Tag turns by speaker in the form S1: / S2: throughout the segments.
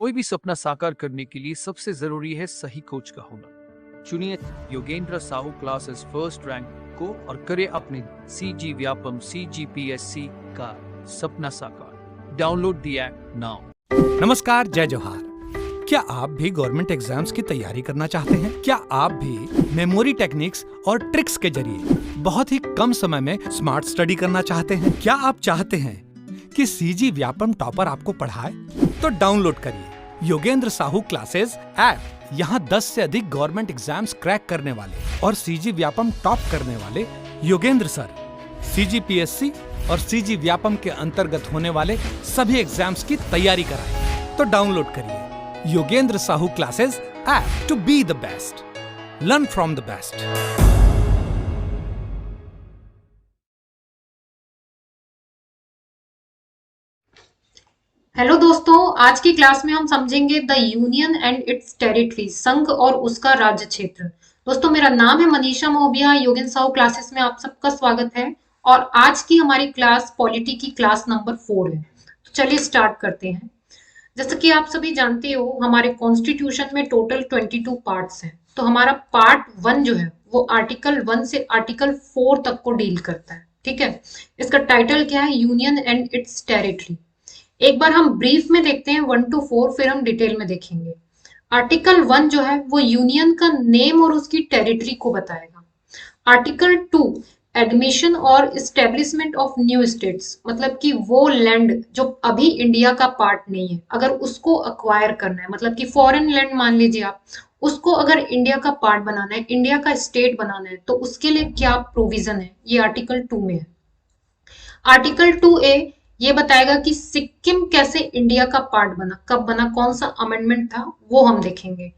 S1: कोई भी सपना साकार करने के लिए सबसे जरूरी है सही कोच का होना। चुनिए Yogendra Sahu classes first rank को और करे अपने CG व्यापम CGPSC का सपना साकार। Download the app now.
S2: नमस्कार, जय जोहार। क्या आप भी गवर्नमेंट एग्जाम्स की तैयारी करना चाहते हैं? क्या आप भी मेमोरी टेक्निक्स और ट्रिक्स के जरिए बहुत ही कम समय में स्मार्ट स्टडी करना चाहते हैं? क्या आप चाहते हैं कि CG व्यापम टॉपर आपको पढ़ाए? तो डाउनलोड करिए योगेंद्र साहू क्लासेस ऐप। यहाँ 10 से अधिक गवर्नमेंट एग्जाम्स क्रैक करने वाले और CG व्यापम टॉप करने वाले योगेंद्र सर CGPSC और CG व्यापम के अंतर्गत होने वाले सभी एग्जाम्स की तैयारी कराए। तो डाउनलोड करिए Yogendra Sahu classes app to be the best, learn from the best.
S3: Hello दोस्तों, आज की क्लास में हम समझेंगे the union and its territory, संघ और उसका राज्य क्षेत्र। दोस्तों, मेरा नाम है मनीषा महोबिया। योगेंद्र साहू क्लासेस में आप सबका स्वागत है और आज की हमारी क्लास पॉलिटी की क्लास नंबर 4 है। तो चलिए स्टार्ट करते हैं। जैसे कि आप सभी जानते हो, हमारे कॉन्स्टिट्यूशन में टोटल 22 पार्ट्स हैं। तो हमारा पार्ट 1 जो है वो आर्टिकल 1 से आर्टिकल 4 तक को डील करता है। ठीक है, इसका टाइटल क्या है? Union and its territory. एक बार हम ब्रीफ में देखते हैं 1 to 4, फिर हम डिटेल में देखेंगे। आर्टिकल 1 जो है वो यूनियन का नेम और उसकी टेरिटरी को बताएगा। आर्टिकल 2 एडमिशन और इस्टेब्लिशमेंट ऑफ न्यू स्टेट्स, मतलब कि वो लैंड जो अभी इंडिया का पार्ट नहीं है, अगर उसको अक्वायर करना है, मतलब कि फॉरेन लैंड मान लीजिए आप, उसको अगर इंडिया का पार्ट बनाना है, इंडिया का स्टेट बनाना है, तो उसके लिए क्या प्रोविजन है, ये आर्टिकल 2 में है। आर्टिकल 2A ये बताएगा कि सिक्किम कैसे इंडिया का पार्ट बना, कब बना, कौन सा अमेंडमेंट था, वो हम देखेंगे।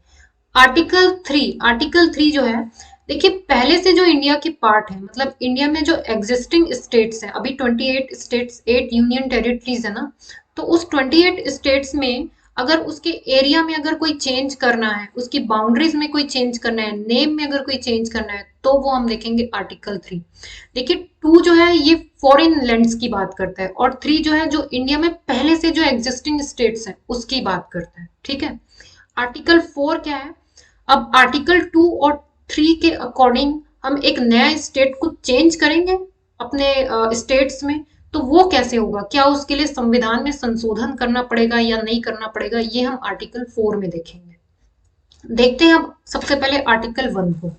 S3: आर्टिकल 3 जो है, देखिए पहले से जो इंडिया के पार्ट है, मतलब इंडिया में जो एग्जिस्टिंग स्टेट्स हैं, अभी 28 स्टेट्स, 8 यूनियन टेरिटरीज है ना, तो उस 28 स्टेट्स में अगर उसके एरिया में अगर कोई चेंज करना है, उसकी बाउंड्रीज में कोई चेंज करना है, नेम में अगर कोई चेंज करना है, तो वो हम देखेंगे आर्टिकल 3। देखिए 2 जो है ये फॉरेन लैंड्स की बात करता है और 3 जो है जो इंडिया में पहले से जो एग्जिस्टिंग स्टेट्स हैं उसकी बात करता है। ठीक है, आर्टिकल 4 क्या है? अब आर्टिकल 2 और 3 के अकॉर्डिंग हम एक नया स्टेट को चेंज करेंगे अपने स्टेट्स में, तो वो कैसे होगा? क्या उसके लिए संविधान में संशोधन करना पड़ेगा या नहीं करना पड़ेगा? ये हम आर्टिकल 4 में देखेंगे। देखते हैं अब सबसे पहले आर्टिकल 1 को।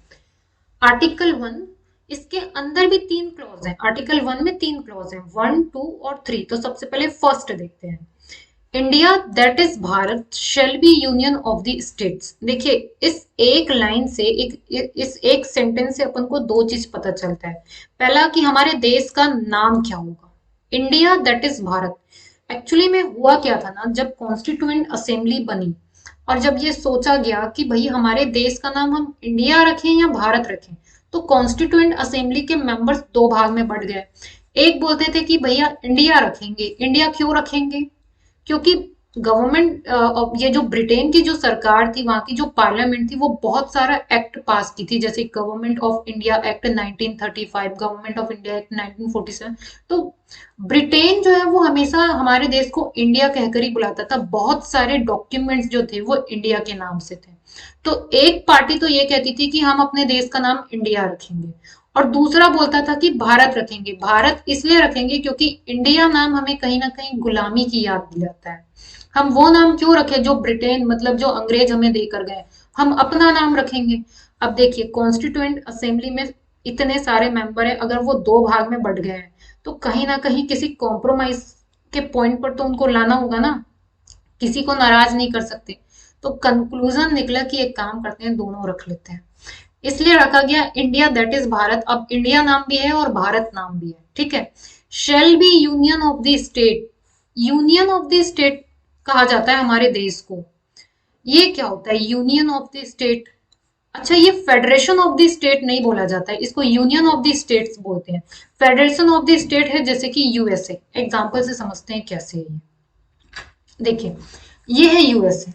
S3: आर्टिकल 1, इसके अंदर भी 3 क्लॉज हैं। आर्टिकल 1 में 3 क्लॉज हैं, 1, 2 और 3। तो सबसे पहले फर्स्ट देखते हैं। India that is Bharat shall be union of the states. देखिए इस एक लाइन से, इस एक सेंटेंस से अपन को 2 चीज पता चलता है। पहला कि हमारे देश का नाम क्या होगा, India that is Bharat. Actually में हुआ क्या था ना, जब कॉन्स्टिट्यूएंट असेंबली बनी और जब ये सोचा गया कि भाई हमारे देश का नाम हम इंडिया रखें या भारत रखें, तो कॉन्स्टिट्यूएंट असेंबली के मेंबर्स 2 भाग में बढ़ गए। एक बोलते थे कि भैया इंडिया रखेंगे। इंडिया क्यों रखेंगे? क्योंकि गवर्नमेंट, ये जो ब्रिटेन की जो सरकार थी, वहां की जो पार्लियामेंट थी, वो बहुत सारा एक्ट पास की थी, जैसे government of India act 1935, government of India act 1947। तो ब्रिटेन जो है वो हमेशा हमारे देश को इंडिया कहकर ही बुलाता था। बहुत सारे डॉक्यूमेंट्स जो थे वो इंडिया के नाम से थे। तो एक पार्टी तो ये कहती थी कि हम अपने देश का नाम इंडिया रखेंगे और दूसरा बोलता था कि भारत रखेंगे। भारत इसलिए रखेंगे क्योंकि इंडिया नाम हमें कहीं ना कहीं गुलामी की याद दिलाता है। हम वो नाम क्यों रखें जो ब्रिटेन, मतलब जो अंग्रेज हमें देकर गए, हम अपना नाम रखेंगे। अब देखिए कॉन्स्टिट्यूएंट असेंबली में इतने सारे मेंबर हैं, अगर वो 2 भाग में बढ़ गए हैं तो कहीं ना कहीं किसी कॉम्प्रोमाइज के पॉइंट पर तो उनको लाना होगा ना, किसी को नाराज नहीं कर सकते। तो कंक्लूजन निकला कि एक काम करते हैं, दोनों रख लेते हैं। इसलिए रखा गया इंडिया दैट इज भारत। अब इंडिया नाम भी है और भारत नाम भी है। ठीक है, shall be union of the state. Union of the state कहा जाता है हमारे देश को। ये क्या होता है यूनियन ऑफ द स्टेट? अच्छा, ये फेडरेशन ऑफ द स्टेट नहीं बोला जाता है, इसको यूनियन ऑफ द स्टेट्स बोलते हैं। फेडरेशन ऑफ द स्टेट है जैसे कि यूएसए। एग्जांपल से समझते हैं कैसे है ये। देखिए ये है यूएसए।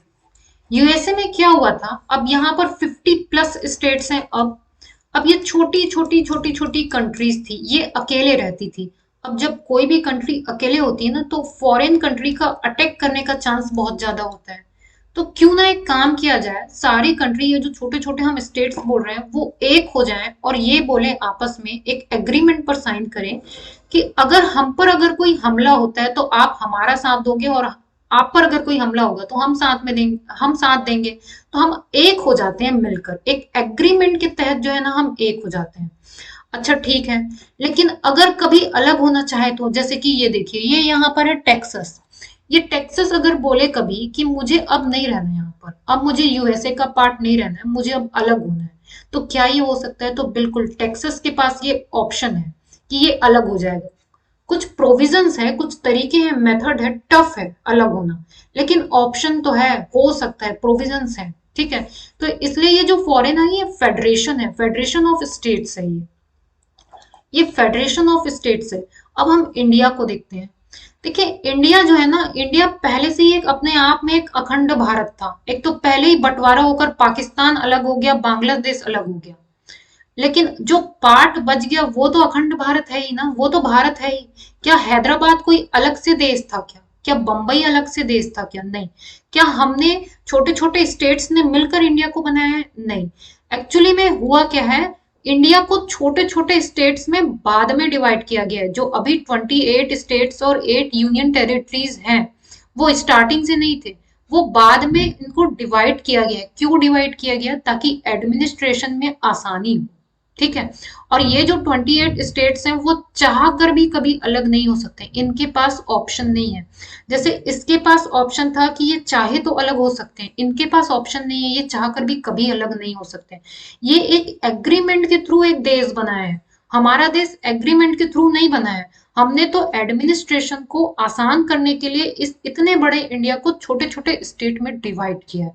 S3: यूएसए में क्या हुआ था, अब यहाँ पर 50+ स्टेट्स हैं। अब ये छोटी कंट्रीज थी, ये अकेले रहती थी। अब जब कोई भी कंट्री अकेले होती है ना, तो फॉरेन कंट्री का अटैक करने का चांस बहुत ज्यादा होता है। तो क्यों ना एक काम किया जाए, सारी कंट्री, ये जो छोटे छोटे हम स्टेट्स बोल रहे हैं, वो एक हो जाएं और ये बोले आपस में एक एग्रीमेंट पर साइन करें कि अगर हम पर अगर कोई हमला होता है तो आप हमारा साथ दोगे, और आप पर अगर कोई हमला होगा तो हम साथ में देंगे, हम साथ देंगे। तो हम एक हो जाते हैं मिलकर, एक एग्रीमेंट के तहत जो है ना हम एक हो जाते हैं। अच्छा ठीक है, लेकिन अगर कभी अलग होना चाहे तो, जैसे कि ये देखिए, ये यहाँ पर है टेक्सास। ये टेक्सास अगर बोले कभी कि मुझे अब नहीं रहना है यहाँ पर, अब मुझे यूएसए का पार्ट नहीं रहना है, मुझे अब अलग होना है, तो क्या ये हो सकता है? तो बिल्कुल टेक्सास के पास ये ऑप्शन है कि ये अलग हो जाएगा। कुछ प्रोविजंस है, कुछ तरीके हैं, मेथड है, टफ है अलग होना, लेकिन ऑप्शन तो है, हो सकता है, प्रोविजंस है। ठीक है, तो इसलिए ये जो फॉरेन है ये फेडरेशन है, फेडरेशन ऑफ स्टेट्स है, ये फेडरेशन ऑफ स्टेट्स है। अब हम इंडिया को देखते हैं। देखिए इंडिया जो है ना, इंडिया पहले से ही एक अपने आप में एक अखंड भारत था। एक तो पहले ही बंटवारा होकर पाकिस्तान अलग हो गया, बांग्लादेश अलग हो गया, लेकिन जो पार्ट बच गया वो तो अखंड भारत है ही ना, वो तो भारत है ही। क्या हैदराबाद कोई अलग से देश था क्या? क्या बंबई अलग से देश था क्या? नहीं। क्या हमने छोटे छोटे स्टेट्स ने मिलकर इंडिया को बनाया है? नहीं। एक्चुअली में हुआ क्या है, इंडिया को छोटे छोटे स्टेट्स में बाद में डिवाइड किया गया है। जो अभी 28 स्टेट्स और 8 यूनियन टेरिटरीज हैं, वो स्टार्टिंग से नहीं थे, वो बाद में इनको डिवाइड किया गया है। क्यों डिवाइड किया गया? ताकि एडमिनिस्ट्रेशन में आसानी हो। ठीक है, और ये जो 28 स्टेट्स हैं वो चाह कर भी कभी अलग नहीं हो सकते, इनके पास ऑप्शन नहीं है। जैसे इसके पास ऑप्शन था कि ये चाहे तो अलग हो सकते हैं, इनके पास ऑप्शन नहीं है, ये चाह कर भी कभी अलग नहीं हो सकते। ये एक एग्रीमेंट के थ्रू एक देश बनाया है, हमारा देश एग्रीमेंट के थ्रू नहीं बना है। हमने तो एडमिनिस्ट्रेशन को आसान करने के लिए इस इतने बड़े इंडिया को छोटे छोटे स्टेट में डिवाइड किया है।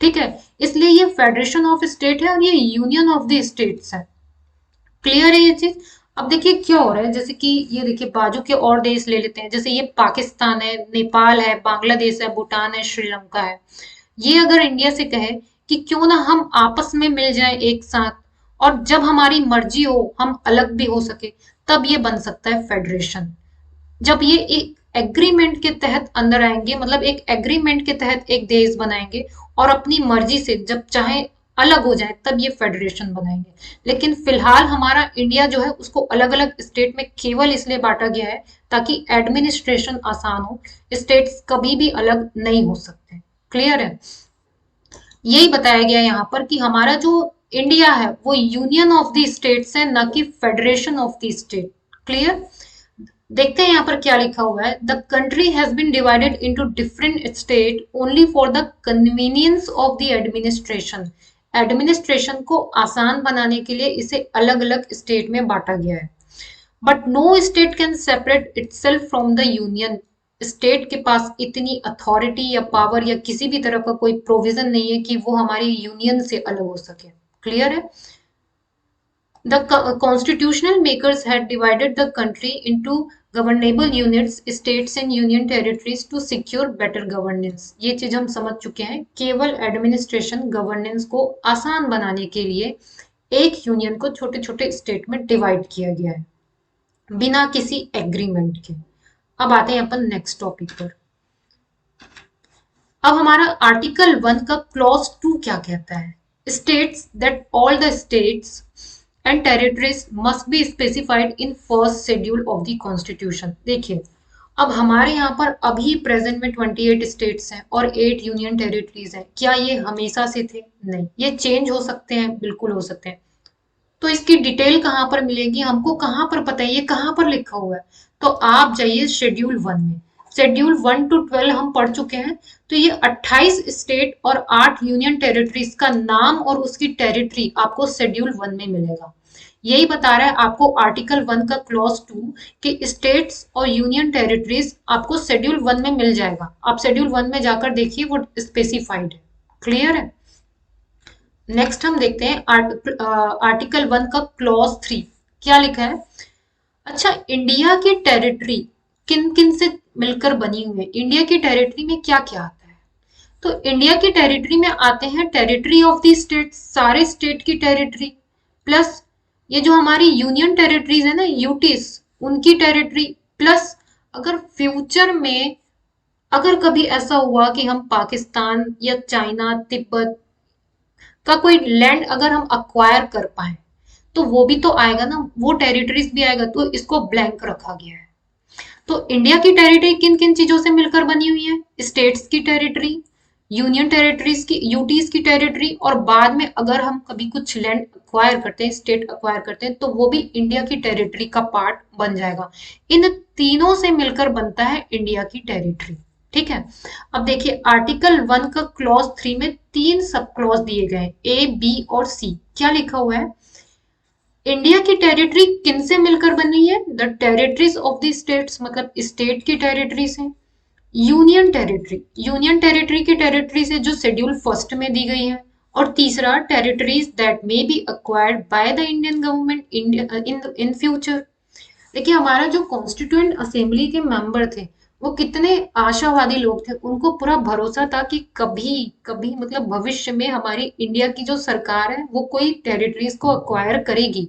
S3: ठीक है, इसलिए ये फेडरेशन ऑफ स्टेट है और ये यूनियन ऑफ द स्टेट्स है। क्लियर है ये चीज? अब देखिए क्या हो रहा है, जैसे कि ये देखिए बाजू के और देश ले लेते हैं, जैसे ये पाकिस्तान है, नेपाल है, बांग्लादेश है, भूटान है, श्रीलंका है। ये अगर इंडिया से कहे कि क्यों ना हम आपस में मिल जाए एक साथ, और जब हमारी मर्जी हो हम अलग भी हो सके, तब ये बन सकता है फेडरेशन। जब ये एक एग्रीमेंट के तहत अंदर आएंगे, मतलब एक एग्रीमेंट के तहत एक देश बनाएंगे और अपनी मर्जी से जब चाहे अलग हो जाए, तब ये फेडरेशन बनाएंगे। लेकिन फिलहाल हमारा इंडिया जो है उसको अलग अलग स्टेट में केवल इसलिए बांटा गया है ताकि एडमिनिस्ट्रेशन आसान हो, स्टेट्स कभी भी अलग नहीं हो सकते। क्लियर है? यही बताया गया है यहाँ पर कि हमारा जो इंडिया है वो यूनियन ऑफ द स्टेट्स है, ना कि federation of the state. Clear? देखते हैं यहाँ पर क्या लिखा हुआ है। The country has been divided into different state only for the convenience of the administration. Administration को आसान बनाने के लिए इसे अलग अलग स्टेट में बांटा गया है। But no state can separate itself from the union. State के पास इतनी अथॉरिटी या पावर या किसी भी तरह का कोई प्रोविजन नहीं है कि वो हमारी यूनियन से अलग हो सके। क्लियर है? The constitutional makers had divided the country into governable units, states and union territories to secure better governance. ये चीज हम समझ चुके हैं। केवल एडमिनिस्ट्रेशन गवर्नेंस को आसान बनाने के लिए एक यूनियन को छोटे छोटे स्टेट में डिवाइड किया गया है बिना किसी एग्रीमेंट के। अब आते हैं अपन नेक्स्ट टॉपिक पर। अब हमारा आर्टिकल 1 का क्लॉज 2 क्या कहता है? States that all the states and territories must be specified in first schedule of the constitution। देखिए अब हमारे यहाँ पर अभी प्रेजेंट में 28 स्टेट्स हैं और 8 यूनियन टेरिटरीज हैं। क्या ये हमेशा से थे? नहीं, ये चेंज हो सकते हैं, बिल्कुल हो सकते हैं। तो इसकी डिटेल कहाँ पर मिलेगी हमको? कहाँ पर पता है ये कहाँ पर लिखा हुआ है? तो आप जाइए शेड्यूल 1 में। शेड्यूल 1 to 12 हम पढ़ चुके हैं। तो ये 28 स्टेट और 8 यूनियन टेरिटरीज का नाम और उसकी टेरिटरी आपको शेड्यूल 1 में मिलेगा। यही बता रहा है आपको आर्टिकल 1 का क्लॉज 2 कि स्टेट्स और यूनियन टेरिटरीज आपको शेड्यूल 1 में मिल जाएगा। आप शेड्यूल 1 में जाकर देखिए, वो स्पेसिफाइड है। क्लियर है? नेक्स्ट हम देखते हैं आर्टिकल 1 का क्लॉज 3 क्या लिखा है। अच्छा, इंडिया की टेरिटरी किन किन से मिलकर बनी हुई है? इंडिया की टेरिटरी में क्या क्या आता है? तो इंडिया की टेरिटरी में आते हैं टेरिटरी ऑफ द स्टेट, सारे स्टेट की टेरिटरी, प्लस ये जो हमारी यूनियन टेरिटरीज है ना, यूटीज, उनकी टेरिटरी, प्लस अगर फ्यूचर में अगर कभी ऐसा हुआ कि हम पाकिस्तान या चाइना, तिब्बत का कोई लैंड अगर हम अक्वायर कर पाए, तो वो भी तो आएगा ना, वो टेरिटरीज भी आएगा, तो इसको ब्लैंक रखा गया है। तो इंडिया की टेरिटरी किन किन चीजों से मिलकर बनी हुई है? स्टेट्स की टेरिटरी, यूनियन टेरिटरीज की, यूटीज की टेरिटरी, और बाद में अगर हम कभी कुछ लैंड अक्वायर करते हैं, स्टेट अक्वायर करते हैं, तो वो भी इंडिया की टेरिटरी का पार्ट बन जाएगा। इन तीनों से मिलकर बनता है इंडिया की टेरिटरी। ठीक है। अब देखिए आर्टिकल 1 का क्लॉज 3 में 3 सब क्लॉज दिए गए, ए, बी और सी। क्या लिखा हुआ है? इंडिया की टेरिटरी किन से मिलकर बनी है? The territories of the states, मतलब स्टेट की टेरिटरी से। यूनियन टेरिटरी, यूनियन टेरिटरी की टेरिटरी से जो शेड्यूल फर्स्ट में दी गई है। और तीसरा, territories that may be acquired by the Indian government in future. देखिए हमारा जो कॉन्स्टिट्यूएंट असेंबली के मेंबर थे, वो कितने आशावादी लोग थे, उनको पूरा भरोसा था कि कभी कभी मतलब भविष्य में हमारी इंडिया की जो सरकार है वो कोई टेरिटरीज को अक्वायर करेगी,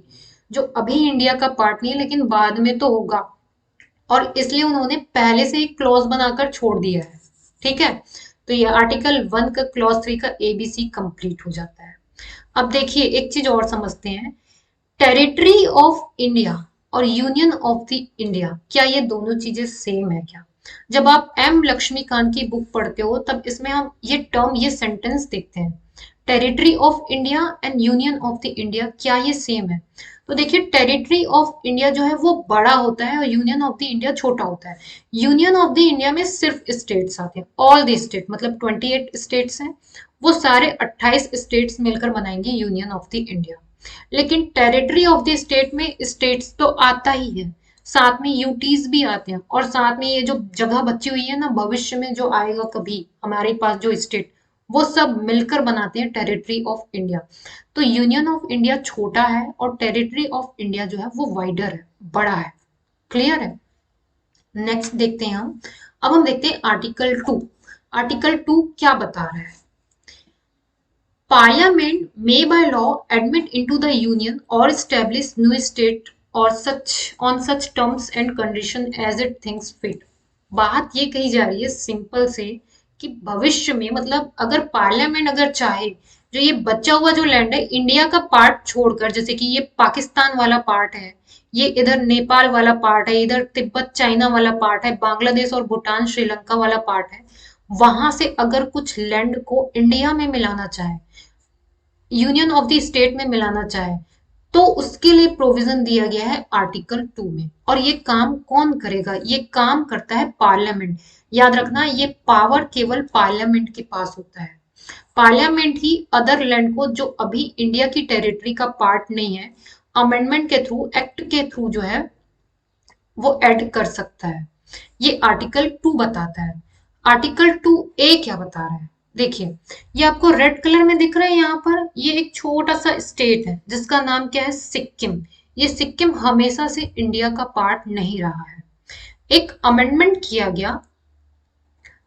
S3: जो अभी इंडिया का पार्ट नहीं है लेकिन बाद में तो होगा। और इसलिए उन्होंने पहले से एक क्लॉज बनाकर छोड़ दिया है। ठीक है। तो ये आर्टिकल 1 का क्लॉज 3 का एबीसी कंप्लीट हो जाता है। अब देखिए एक चीज और समझते हैं, टेरिटरी ऑफ इंडिया और यूनियन ऑफ द इंडिया, क्या ये दोनों चीजें सेम है क्या? जब आप एम लक्ष्मीकांत की बुक पढ़ते हो तब इसमें हम ये टर्म, ये सेंटेंस देखते हैं, territory of India and union of the India, क्या ये सेम है? तो देखिए टेरिटरी ऑफ इंडिया जो है वो बड़ा होता है और यूनियन ऑफ द इंडिया छोटा होता है। यूनियन ऑफ द इंडिया में सिर्फ स्टेट्स आते हैं, ऑल द स्टेट, मतलब 28 स्टेट्स हैं, वो सारे 28 स्टेट्स मिलकर बनाएंगे यूनियन ऑफ द इंडिया। लेकिन टेरिटरी ऑफ द स्टेट में स्टेट्स तो आता ही है, साथ में यूटीज भी आते हैं, और साथ में ये जो जगह बची हुई है ना, भविष्य में जो आएगा कभी हमारे पास जो स्टेट, वो सब मिलकर बनाते हैं टेरिटरी ऑफ इंडिया। तो यूनियन ऑफ इंडिया छोटा है और टेरिटरी ऑफ इंडिया जो है वो वाइडर है, बड़ा है। क्लियर है? नेक्स्ट देखते हैं हम। अब हम देखते हैं आर्टिकल 2। आर्टिकल 2 क्या बता रहा है? Parliament may by law admit into the union or establish new state or such on such terms and condition as it thinks fit। बात ये कही जा रही है सिंपल से कि भविष्य में, मतलब अगर पार्लियामेंट अगर चाहे, जो ये बचा हुआ जो लैंड है इंडिया का पार्ट छोड़कर, जैसे कि ये पाकिस्तान वाला पार्ट है, ये इधर नेपाल वाला पार्ट है, इधर तिब्बत चाइना वाला पार्ट है, बांग्लादेश और भूटान श्रीलंका वाला पार्ट है, वहां से अगर कुछ लैंड को इंडिया में मिलाना चाहे, यूनियन ऑफ द स्टेट में मिलाना चाहे, तो उसके लिए प्रोविजन दिया गया है आर्टिकल 2 में। और ये काम कौन करेगा? ये काम करता है पार्लियामेंट। याद रखना ये पावर केवल पार्लियामेंट के पास होता है। पार्लियामेंट ही अदर लैंड को, जो अभी इंडिया की टेरिटरी का पार्ट नहीं है, अमेंडमेंट के थ्रू, एक्ट के थ्रू जो है वो ऐड कर सकता है। ये आर्टिकल 2 बताता है। आर्टिकल 2A क्या बता रहा है? देखिए ये आपको रेड कलर में दिख रहा है यहाँ पर, ये एक छोटा सा स्टेट है जिसका नाम क्या है? सिक्किम। ये सिक्किम हमेशा से इंडिया का पार्ट नहीं रहा है। एक अमेंडमेंट किया गया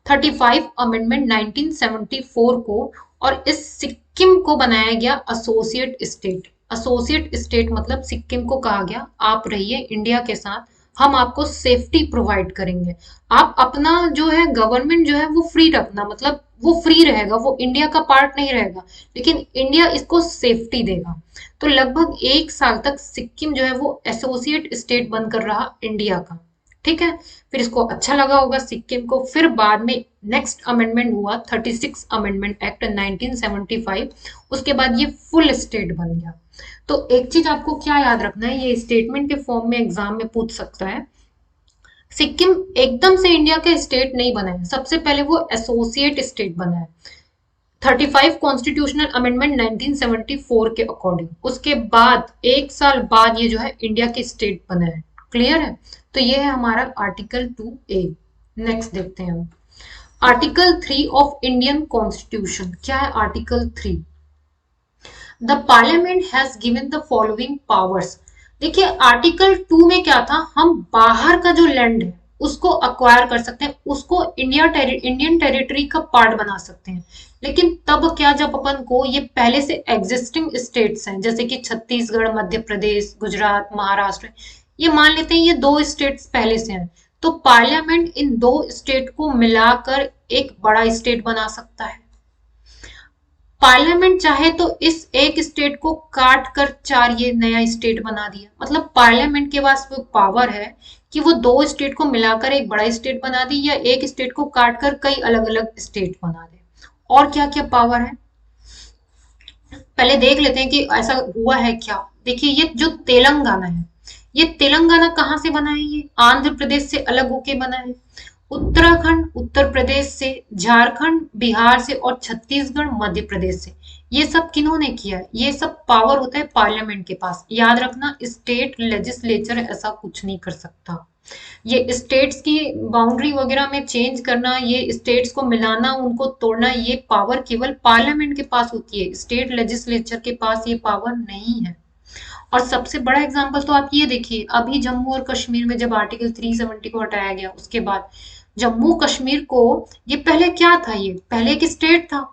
S3: 35 अमेंडमेंट 1974 को, और इस सिक्किम को बनाया गया एसोसिएट स्टेट। एसोसिएट स्टेट मतलब सिक्किम को कहा गया आप रहिए इंडिया के साथ, हम आपको सेफ्टी प्रोवाइड करेंगे, आप अपना जो है गवर्नमेंट जो है वो फ्री रखना, मतलब वो फ्री रहेगा, वो इंडिया का पार्ट नहीं रहेगा, लेकिन इंडिया इसको सेफ्टी देगा। तो लगभग 1 साल तक सिक्किम जो है वो एसोसिएट स्टेट बनकर रहा इंडिया का। ठीक है। फिर इसको अच्छा लगा होगा सिक्किम को, फिर बाद में नेक्स्ट अमेंडमेंट हुआ 36 अमेंडमेंट एक्ट 1975, उसके बाद ये फुल स्टेट बन गया। तो एक चीज आपको क्या याद रखना है, ये स्टेटमेंट के फॉर्म में एग्जाम में पूछ सकता है, सिक्किम एकदम से इंडिया का स्टेट नहीं बना है, सबसे पहले वो एसोसिएट स्टेट बना है 35 कॉन्स्टिट्यूशनल अमेंडमेंट 1974 के अकॉर्डिंग, उसके बाद 1 साल बाद ये जो है इंडिया के स्टेट बना है। क्लियर है? तो ये है हमारा आर्टिकल 2A। नेक्स्ट देखते हैं हम आर्टिकल 3 ऑफ इंडियन कॉन्स्टिट्यूशन। क्या है article 3? The parliament has given the following powers. देखिए आर्टिकल 2 में क्या था, हम बाहर का जो लैंड है उसको अक्वायर कर सकते हैं, उसको इंडियन टेरिटरी का पार्ट बना सकते हैं। लेकिन तब क्या, जब अपन को ये पहले से एग्जिस्टिंग स्टेट्स हैं, जैसे कि छत्तीसगढ़, मध्य प्रदेश, गुजरात, महाराष्ट्र, ये मान लेते हैं ये 2 स्टेट्स पहले से हैं, तो पार्लियामेंट इन दो स्टेट को मिलाकर एक बड़ा स्टेट बना सकता है। पार्लियामेंट चाहे तो इस एक स्टेट को काट कर चार ये नया स्टेट बना दिया। मतलब पार्लियामेंट के पास वो पावर है कि वो दो स्टेट को मिलाकर एक बड़ा स्टेट बना दे या एक स्टेट को काट कर कई अलग अलग स्टेट बना दे। और क्या क्या पावर है पहले देख लेते हैं कि ऐसा हुआ है क्या। देखिए ये जो तेलंगाना है, ये तेलंगाना कहाँ से बना है? ये आंध्र प्रदेश से अलग होके बना है। उत्तराखंड उत्तर प्रदेश से, झारखंड बिहार से और छत्तीसगढ़ मध्य प्रदेश से। ये सब किन्होंने किया है? ये सब पावर होता है पार्लियामेंट के पास। याद रखना, स्टेट लेजिस्लेचर ऐसा कुछ नहीं कर सकता। ये स्टेट्स की बाउंड्री वगैरह में चेंज करना, ये स्टेट्स को मिलाना, उनको तोड़ना, ये पावर केवल पार्लियामेंट के पास होती है। स्टेट लेजिस्लेचर के पास ये पावर नहीं है। और सबसे बड़ा एग्जांपल तो आप ये देखिए, अभी जम्मू और कश्मीर में जब आर्टिकल 370 को हटाया गया, उसके बाद जम्मू कश्मीर को, ये पहले क्या था? ये पहले एक स्टेट था,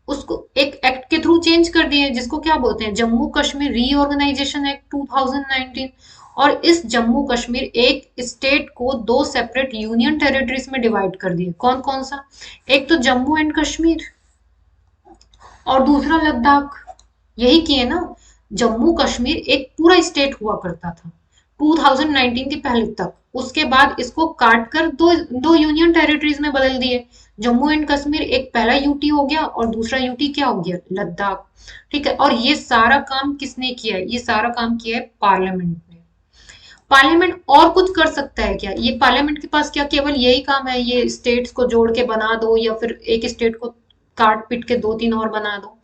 S3: उसको एक एक्ट के थ्रू चेंज कर दिए जिसको क्या बोलते हैं, जम्मू कश्मीर रीऑर्गेनाइजेशन एक्ट 2019। और इस जम्मू कश्मीर एक स्टेट को दो सेपरेट यूनियन टेरिटरीज में डिवाइड कर दिए। कौन कौन सा? एक तो जम्मू एंड कश्मीर और दूसरा लद्दाख। यही किए ना। जम्मू कश्मीर एक पूरा स्टेट हुआ करता था 2019 के पहले तक। उसके बाद इसको काट कर दो यूनियन टेरिटरीज में बदल दिए। जम्मू एंड कश्मीर एक पहला यूटी हो गया और दूसरा यूटी क्या हो गया? लद्दाख। ठीक है। और ये सारा काम किसने किया है? ये सारा काम किया है पार्लियामेंट ने। पार्लियामेंट और कुछ कर सकता है क्या? ये पार्लियामेंट के पास क्या केवल यही काम है, ये स्टेट्स को जोड़ के बना दो या फिर एक स्टेट को काट पीट के दो तीन और बना दो?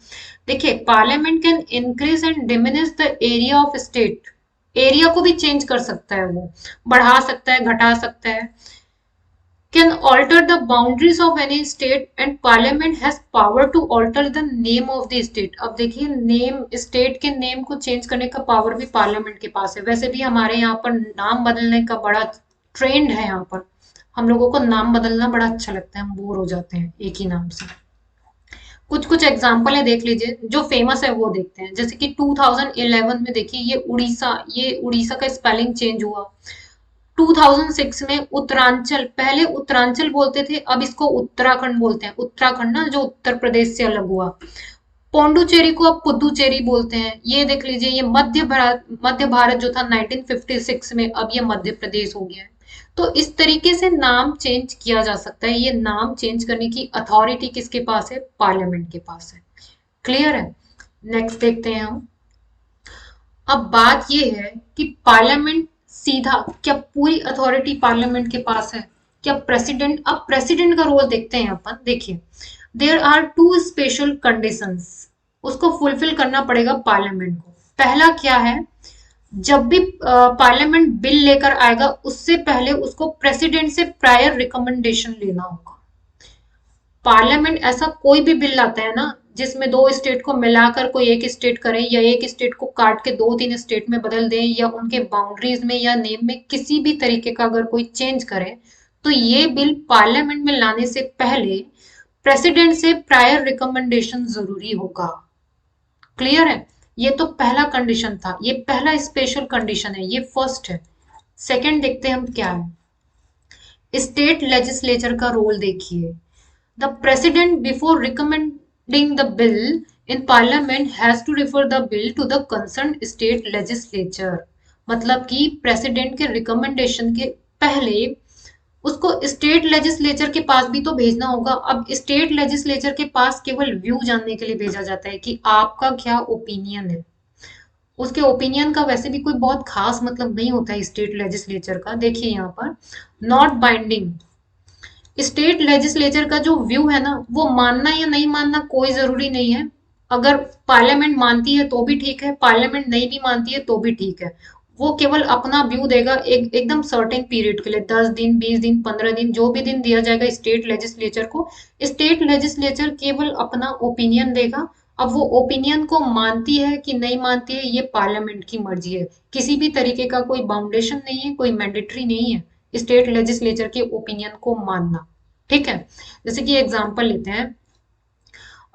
S3: देखिए, parliament can increase and diminish the area of state. Area को भी चेंज कर सकता है, वो बढ़ा सकता है, घटा सकता है। Can alter the boundaries of any state and parliament has power to alter the name of the state. अब देखिए, नेम, स्टेट के नेम को चेंज करने का पावर भी पार्लियामेंट के पास है। वैसे भी हमारे यहाँ पर नाम बदलने का बड़ा ट्रेंड है। यहाँ पर हम लोगों को नाम बदलना बड़ा अच्छा लगता है, हम बोर हो जाते हैं एक ही नाम से। कुछ कुछ एग्जाम्पल है, देख लीजिए। जो फेमस है वो देखते हैं। जैसे कि 2011 में देखिए, ये उड़ीसा का स्पेलिंग चेंज हुआ। 2006 में उत्तरांचल, पहले उत्तरांचल बोलते थे, अब इसको उत्तराखंड बोलते हैं। उत्तराखंड ना, जो उत्तर प्रदेश से अलग हुआ। पौंडुचेरी को अब पुदुचेरी बोलते हैं। ये देख लीजिए, ये मध्य भारत जो था 1956 में, अब ये मध्य प्रदेश हो गया है। तो इस तरीके से नाम चेंज किया जा सकता है। ये नाम चेंज करने की अथॉरिटी किसके पास है? पार्लियामेंट के पास है। क्लियर है? नेक्स्ट देखते हैं हम। अब बात ये है कि पार्लियामेंट सीधा, क्या पूरी अथॉरिटी पार्लियामेंट के पास है? क्या प्रेसिडेंट? अब प्रेसिडेंट का रोल देखते हैं अपन। देखिए, there are two special conditions, उसको फुलफिल करना पड़ेगा पार्लियामेंट को। पहला क्या है? जब भी पार्लियामेंट बिल लेकर आएगा, उससे पहले उसको प्रेसिडेंट से प्रायर रिकमेंडेशन लेना होगा। पार्लियामेंट ऐसा कोई भी बिल लाता है ना, जिसमें दो स्टेट को मिलाकर कोई एक स्टेट करे या एक स्टेट को काट के दो तीन स्टेट में बदल दे या उनके बाउंड्रीज में या नेम में किसी भी तरीके का अगर कोई चेंज करे, तो ये बिल पार्लियामेंट में लाने से पहले प्रेसिडेंट से प्रायर रिकमेंडेशन जरूरी होगा। क्लियर है? ये तो पहला कंडीशन था, ये पहला स्पेशल कंडीशन है, ये फर्स्ट है। सेकंड देखते हैं हम क्या है। स्टेट लेजिस्लेचर का रोल देखिए। The president before recommending the bill in parliament has to refer the bill to the concern state legislature. मतलब कि प्रेसिडेंट के रिकमेंडेशन के पहले उसको स्टेट लेजिस्लेचर के पास भी तो भेजना होगा। अब स्टेट लेजिस्लेचर के पास केवल व्यू जानने के लिए भेजा जाता है कि आपका क्या ओपिनियन है। उसके ओपिनियन का वैसे भी कोई बहुत खास मतलब नहीं होता है स्टेट लेजिस्लेचर का। देखिए यहाँ पर, नॉट बाइंडिंग। स्टेट लेजिस्लेचर का जो व्यू है ना, वो मानना या नहीं मानना कोई जरूरी नहीं है। अगर पार्लियामेंट मानती है तो भी ठीक है, पार्लियामेंट नहीं भी मानती है तो भी ठीक है। वो केवल अपना व्यू देगा एकदम सर्टेन पीरियड के लिए, 10 दिन, 20 दिन, 15 दिन, जो भी दिन दिया जाएगा स्टेट लेजिस्लेचर को। स्टेट लेजिस्लेचर केवल अपना ओपिनियन देगा। अब वो ओपिनियन को मानती है कि नहीं मानती है, ये पार्लियामेंट की मर्जी है। किसी भी तरीके का कोई बाउंडेशन नहीं है, कोई मैंडेटरी नहीं है स्टेट लेजिस्लेचर के ओपिनियन को मानना। ठीक है? जैसे कि एग्जाम्पल लेते हैं।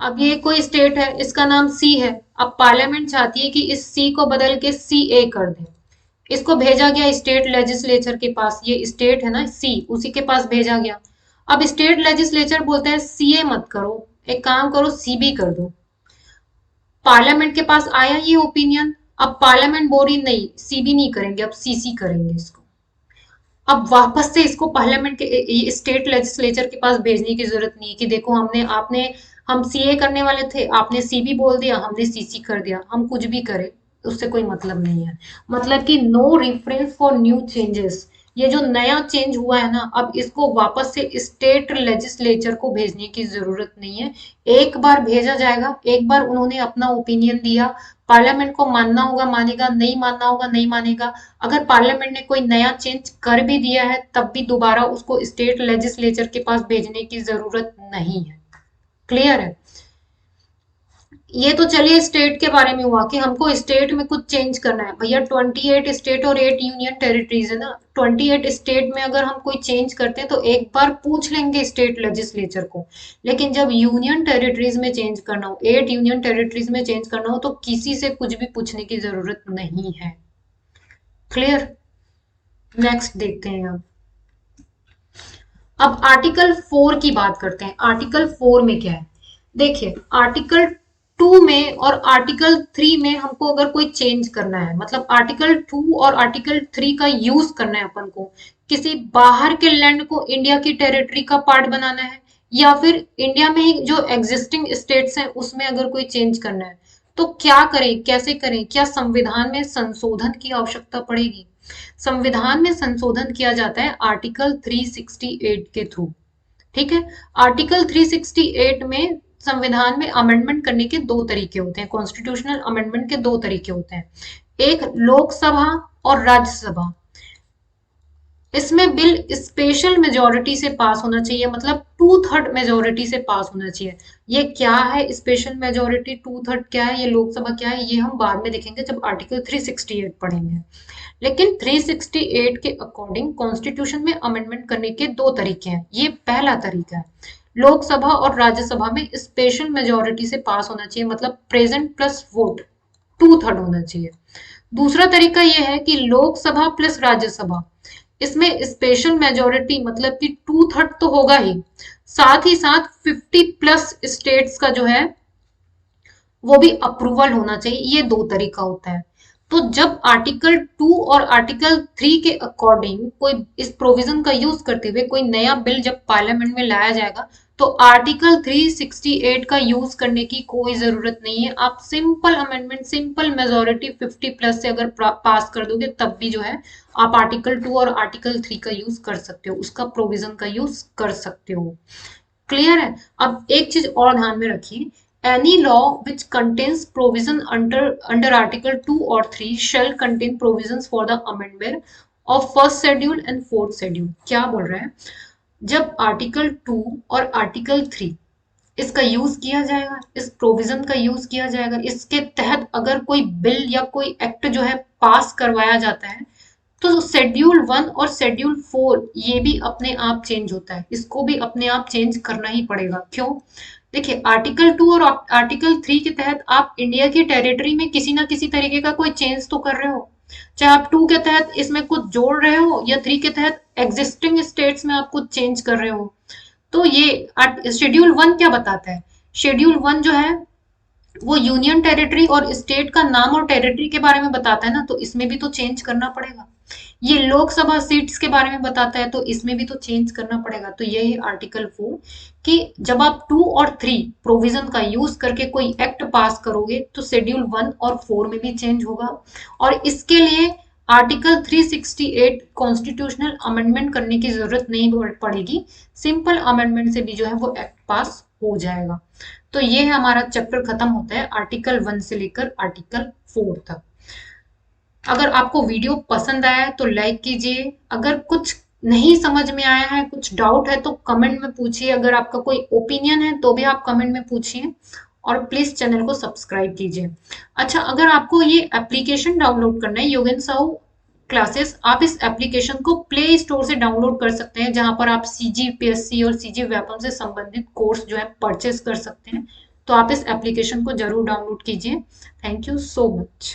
S3: अब ये कोई स्टेट है, इसका नाम सी है। अब पार्लियामेंट चाहती है कि इस सी को बदल के सी ए कर दे। इसको भेजा गया स्टेट लेजिस्लेचर के पास, ये स्टेट है ना सी, उसी के पास भेजा गया। अब स्टेट लेजिस्लेचर बोलते हैं सीए मत करो, एक काम करो सीबी कर दो। पार्लियामेंट के पास आया ये ओपिनियन, अब पार्लियामेंट बोली नहीं सीबी नहीं करेंगे, अब सीसी करेंगे इसको। अब वापस से इसको पार्लियामेंट के स्टेट लेजिस्लेचर के पास भेजने की जरूरत नहीं है कि देखो हमने आपने हम सीए करने वाले थे, आपने सीबी बोल दिया, हमने सीसी कर दिया, हम कुछ भी करें उससे कोई मतलब नहीं है। मतलब कि no reference for new changes, ये जो नया चेंज हुआ है ना, अब इसको वापस से स्टेट लेजिस्लेचर को भेजने की जरूरत नहीं है। एक बार भेजा जाएगा, एक बार उन्होंने अपना ओपिनियन दिया, पार्लियामेंट को मानना होगा मानेगा, नहीं मानना होगा नहीं मानेगा। अगर पार्लियामेंट ने कोई नया चेंज कर भी दिया है तब भी दोबारा उसको स्टेट लेजिस्लेचर के पास भेजने की जरूरत नहीं है। क्लियर है? ये तो चलिए स्टेट के बारे में हुआ कि हमको स्टेट में कुछ चेंज करना है। भैया 28 स्टेट और 8 यूनियन टेरिटरीज है ना, 28 स्टेट में अगर हम कोई चेंज करते हैं तो एक बार पूछ लेंगे स्टेट लेजिस्लेचर को। लेकिन जब यूनियन टेरिटरीज में चेंज करना हो, 8 यूनियन टेरिटरीज में चेंज करना हो, तो किसी से कुछ भी पूछने की जरूरत नहीं है। क्लियर? नेक्स्ट देखते हैं अब आर्टिकल 4 की बात करते हैं। आर्टिकल 4 में क्या है? देखिए आर्टिकल 2 में और आर्टिकल 3 में हमको अगर कोई चेंज करना है, मतलब आर्टिकल 2 और आर्टिकल 3 का यूज करना है अपन को, किसी बाहर के लैंड को इंडिया की टेरिटरी का पार्ट बनाना है, या फिर इंडिया में ही जो एग्जिस्टिंग स्टेट्स हैं उसमें अगर कोई चेंज करना है, तो क्या करें, कैसे करें? क्या संविधान में संशोधन की आवश्यकता पड़ेगी? संविधान में संशोधन किया जाता है आर्टिकल 368 के थ्रू। ठीक है, आर्टिकल 368 में संविधान में अमेंडमेंट करने के दो तरीके होते हैं, कॉन्स्टिट्यूशनल अमेंडमेंट के दो तरीके होते हैं, एक लोकसभा और राज्यसभा। इसमें बिल स्पेशल मेजोरिटी से पास होना चाहिए, मतलब 2/3 मेजोरिटी से पास होना चाहिए। ये क्या है स्पेशल मेजोरिटी, 2/3 क्या है, ये लोकसभा क्या है, ये हम बाद में देखेंगे जब आर्टिकल 368 पढ़ेंगे। लेकिन 368 के अकॉर्डिंग कॉन्स्टिट्यूशन में अमेंडमेंट करने के दो तरीके हैं। ये पहला तरीका है, लोकसभा और राज्यसभा में स्पेशल मेजोरिटी से पास होना चाहिए, मतलब प्रेजेंट प्लस वोट 2/3 होना चाहिए। दूसरा तरीका यह है कि लोकसभा प्लस राज्यसभा, इसमें स्पेशल मेजोरिटी मतलब कि 2/3 तो होगा ही, साथ ही साथ 50+ स्टेट्स का जो है वो भी अप्रूवल होना चाहिए। ये दो तरीका होता है। तो जब आर्टिकल 2 और आर्टिकल 3 के अकॉर्डिंग कोई इस प्रोविजन का यूज करते हुए कोई नया बिल जब पार्लियामेंट में लाया जाएगा, तो आर्टिकल 368 का यूज करने की कोई जरूरत नहीं है। आप सिंपल अमेंडमेंट, सिंपल मेजोरिटी 50+ से अगर पास कर दोगे तब भी जो है आप आर्टिकल 2 और आर्टिकल 3 का यूज कर सकते हो, उसका प्रोविजन का यूज कर सकते हो। क्लियर है? अब एक चीज और ध्यान में रखिए, any law which contains provision under article 2 or 3 shall contain provisions for the amendment of first schedule and fourth schedule। क्या बोल रहे हैं? जब आर्टिकल 2 और आर्टिकल 3 इसका यूज किया जाएगा, इस प्रोविजन का यूज किया जाएगा, इसके तहत अगर कोई बिल या कोई एक्ट जो है पास करवाया जाता है, तो शेड्यूल 1 और शेड्यूल 4 ये भी अपने आप चेंज होता है, इसको भी अपने आप चेंज करना ही पड़ेगा। क्यों? देखिए आर्टिकल 2 और आर्टिकल 3 के तहत आप इंडिया की टेरिटरी में किसी ना किसी तरीके का कोई चेंज तो कर रहे हो, चाहे आप 2 के तहत इसमें कुछ जोड़ रहे हो या 3 के तहत एग्जिस्टिंग स्टेट्स में आप कुछ चेंज कर रहे हो। तो ये शेड्यूल 1 क्या बताता है? शेड्यूल 1 जो है वो यूनियन टेरिटरी और स्टेट का नाम और टेरिटरी के बारे में बताता है ना, तो इसमें भी तो चेंज करना पड़ेगा। ये लोकसभा सीट्स के बारे में बताता है, तो इसमें भी तो चेंज करना पड़ेगा। तो यही आर्टिकल 4 कि जब आप 2 और 3 प्रोविजन का यूज करके कोई एक्ट पास करोगे तो शेड्यूल 1 और 4 में भी चेंज होगा, और इसके लिए आर्टिकल 368 कॉन्स्टिट्यूशनल अमेंडमेंट करने की जरूरत नहीं पड़ेगी, सिंपल अमेंडमेंट से भी जो है वो एक्ट पास हो जाएगा। तो ये है हमारा चैप्टर खत्म होता है आर्टिकल 1 से लेकर आर्टिकल 4 तक। अगर आपको वीडियो पसंद आया है तो लाइक कीजिए, अगर कुछ नहीं समझ में आया है, कुछ डाउट है तो कमेंट में पूछिए, अगर आपका कोई ओपिनियन है तो भी आप कमेंट में पूछिए, और प्लीज चैनल को सब्सक्राइब कीजिए। अच्छा, अगर आपको ये एप्लीकेशन डाउनलोड करना है योगेन साहू क्लासेस, आप इस एप्लीकेशन को प्ले स्टोर से डाउनलोड कर सकते हैं, जहां पर आप CGPSC और CG व्यापम से संबंधित कोर्स जो है परचेस कर सकते हैं। तो आप इस एप्लीकेशन को जरूर डाउनलोड कीजिए। Thank you so much.